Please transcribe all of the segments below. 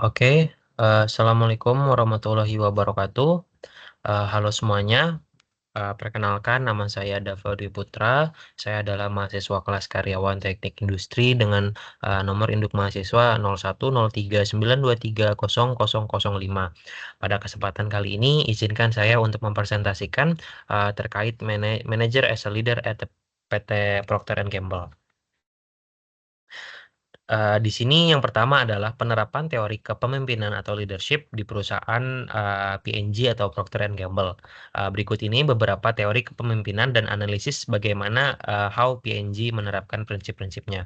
Oke, assalamualaikum warahmatullahi wabarakatuh. Halo semuanya, perkenalkan nama saya Dava Dwi Putra. Saya adalah mahasiswa kelas karyawan teknik industri dengan nomor induk mahasiswa 010399230005. Pada kesempatan kali ini, izinkan saya untuk mempresentasikan terkait manager as a leader at PT Procter and Gamble. Di sini yang pertama adalah penerapan teori kepemimpinan atau leadership di perusahaan P&G atau Procter and Gamble. Berikut ini beberapa teori kepemimpinan dan analisis bagaimana how P&G menerapkan prinsip-prinsipnya.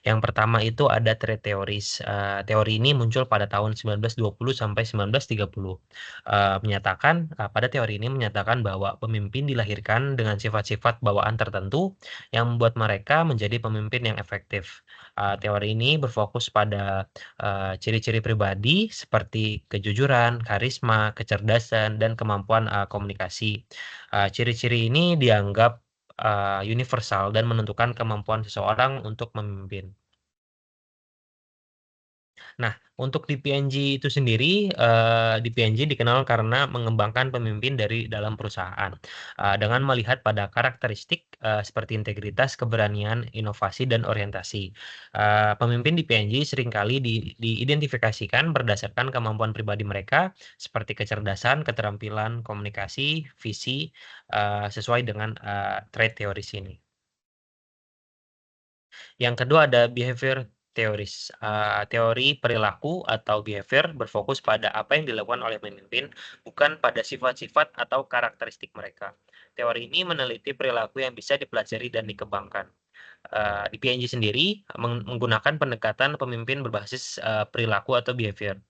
Yang pertama itu ada trade theories. Teori ini muncul pada tahun 1920 sampai 1930. Pada teori ini menyatakan bahwa pemimpin dilahirkan dengan sifat-sifat bawaan tertentu yang membuat mereka menjadi pemimpin yang efektif. Teori ini berfokus pada ciri-ciri pribadi seperti kejujuran, karisma, kecerdasan, dan kemampuan komunikasi. Ciri-ciri ini dianggap universal dan menentukan kemampuan seseorang untuk memimpin. Nah, untuk di PNG itu sendiri, di PNG dikenal karena mengembangkan pemimpin dari dalam perusahaan, dengan melihat pada karakteristik seperti integritas, keberanian, inovasi, dan orientasi. Pemimpin di PNG seringkali diidentifikasikan berdasarkan kemampuan pribadi mereka, seperti kecerdasan, keterampilan, komunikasi, visi, sesuai dengan trait teoris ini. Yang kedua ada behavior theories. Teori perilaku atau behavior berfokus pada apa yang dilakukan oleh pemimpin, bukan pada sifat-sifat atau karakteristik mereka. Teori ini meneliti perilaku yang bisa dipelajari dan dikembangkan. Di PNG sendiri menggunakan pendekatan pemimpin berbasis perilaku atau behavior.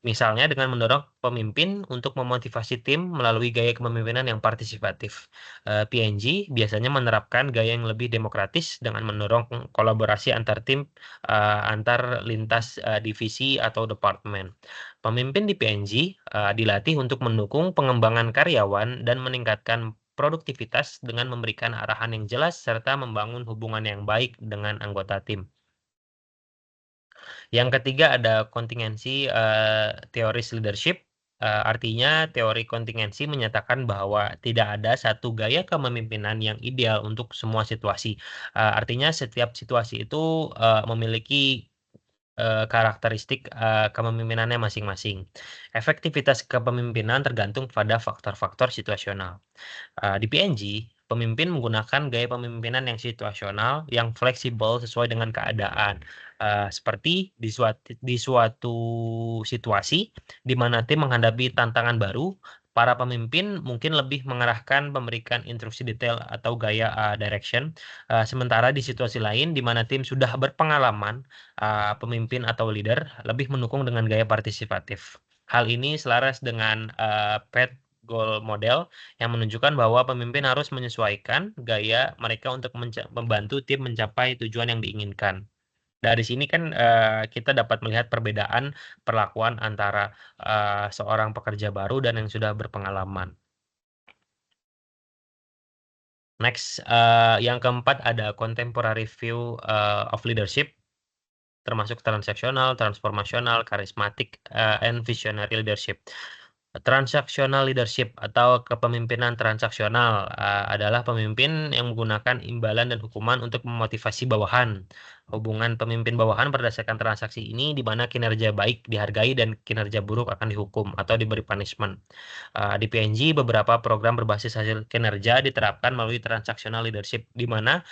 Misalnya dengan mendorong pemimpin untuk memotivasi tim melalui gaya kepemimpinan yang partisipatif. PNG biasanya menerapkan gaya yang lebih demokratis dengan mendorong kolaborasi antar tim, antar lintas divisi atau departemen. Pemimpin di PNG dilatih untuk mendukung pengembangan karyawan dan meningkatkan produktivitas dengan memberikan arahan yang jelas serta membangun hubungan yang baik dengan anggota tim. Yang ketiga ada kontingensi teoris leadership. Artinya teori kontingensi menyatakan bahwa tidak ada satu gaya kepemimpinan yang ideal untuk semua situasi. Artinya setiap situasi itu memiliki karakteristik kepemimpinannya masing-masing. Efektivitas kepemimpinan tergantung pada faktor-faktor situasional. Di PNG, pemimpin menggunakan gaya pemimpinan yang situasional, yang fleksibel sesuai dengan keadaan. Seperti di suatu situasi di mana tim menghadapi tantangan baru, para pemimpin mungkin lebih mengarahkan memberikan instruksi detail atau gaya direction. Sementara di situasi lain di mana tim sudah berpengalaman, pemimpin atau leader lebih mendukung dengan gaya partisipatif. Hal ini selaras dengan PET goal model yang menunjukkan bahwa pemimpin harus menyesuaikan gaya mereka untuk membantu tim mencapai tujuan yang diinginkan. Dari sini kan kita dapat melihat perbedaan perlakuan antara seorang pekerja baru dan yang sudah berpengalaman. Next, yang keempat ada contemporary view of leadership, termasuk transaksional, transformasional, karismatik, and visionary leadership. Transaksional leadership atau kepemimpinan transaksional adalah pemimpin yang menggunakan imbalan dan hukuman untuk memotivasi bawahan. Hubungan pemimpin bawahan berdasarkan transaksi ini di mana kinerja baik dihargai dan kinerja buruk akan dihukum atau diberi punishment. Di PNG beberapa program berbasis hasil kinerja diterapkan melalui transaksional leadership di mana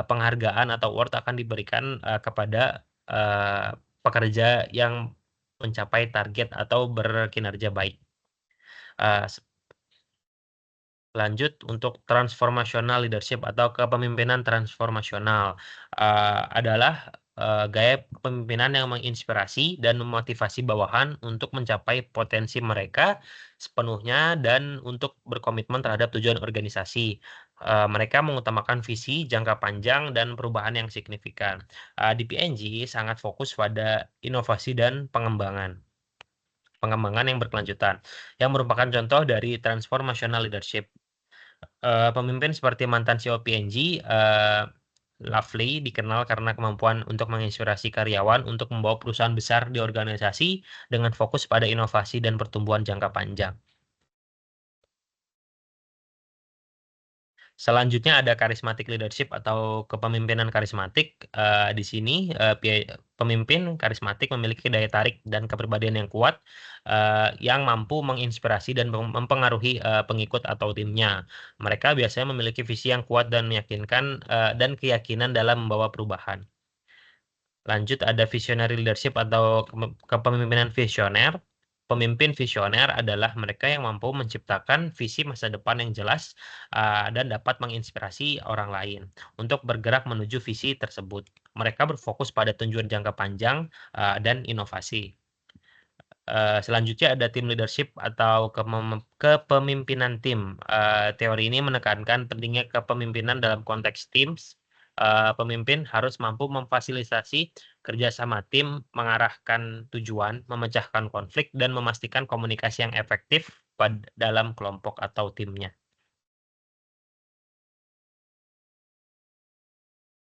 penghargaan atau award akan diberikan kepada pekerja yang mencapai target atau berkinerja baik. Lanjut untuk transformational leadership atau kepemimpinan transformasional adalah gaya kepemimpinan yang menginspirasi dan memotivasi bawahan untuk mencapai potensi mereka sepenuhnya dan untuk berkomitmen terhadap tujuan organisasi. Mereka mengutamakan visi jangka panjang dan perubahan yang signifikan. Di PNG sangat fokus pada inovasi dan pengembangan yang berkelanjutan, yang merupakan contoh dari transformational leadership. Pemimpin seperti mantan CEO PNG, Lovely dikenal karena kemampuan untuk menginspirasi karyawan untuk membawa perusahaan besar di organisasi dengan fokus pada inovasi dan pertumbuhan jangka panjang. Selanjutnya ada charismatic leadership atau kepemimpinan karismatik. Di sini pemimpin karismatik memiliki daya tarik dan kepribadian yang kuat, yang mampu menginspirasi dan mempengaruhi pengikut atau timnya. Mereka biasanya memiliki visi yang kuat dan meyakinkan dan keyakinan dalam membawa perubahan. Lanjut ada visionary leadership atau kepemimpinan visioner. Pemimpin visioner adalah mereka yang mampu menciptakan visi masa depan yang jelas dan dapat menginspirasi orang lain untuk bergerak menuju visi tersebut. Mereka berfokus pada tujuan jangka panjang dan inovasi. Selanjutnya ada tim leadership atau kepemimpinan tim. Teori ini menekankan pentingnya kepemimpinan dalam konteks teams. Pemimpin harus mampu memfasilitasi kerjasama tim, mengarahkan tujuan, memecahkan konflik, dan memastikan komunikasi yang efektif dalam kelompok atau timnya.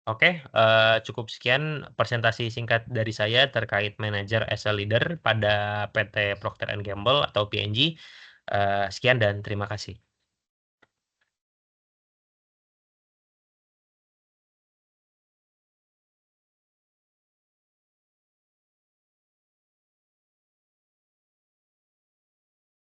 Oke, cukup sekian presentasi singkat dari saya terkait manager as a leader pada PT Procter& Gamble atau P&G. Sekian dan terima kasih.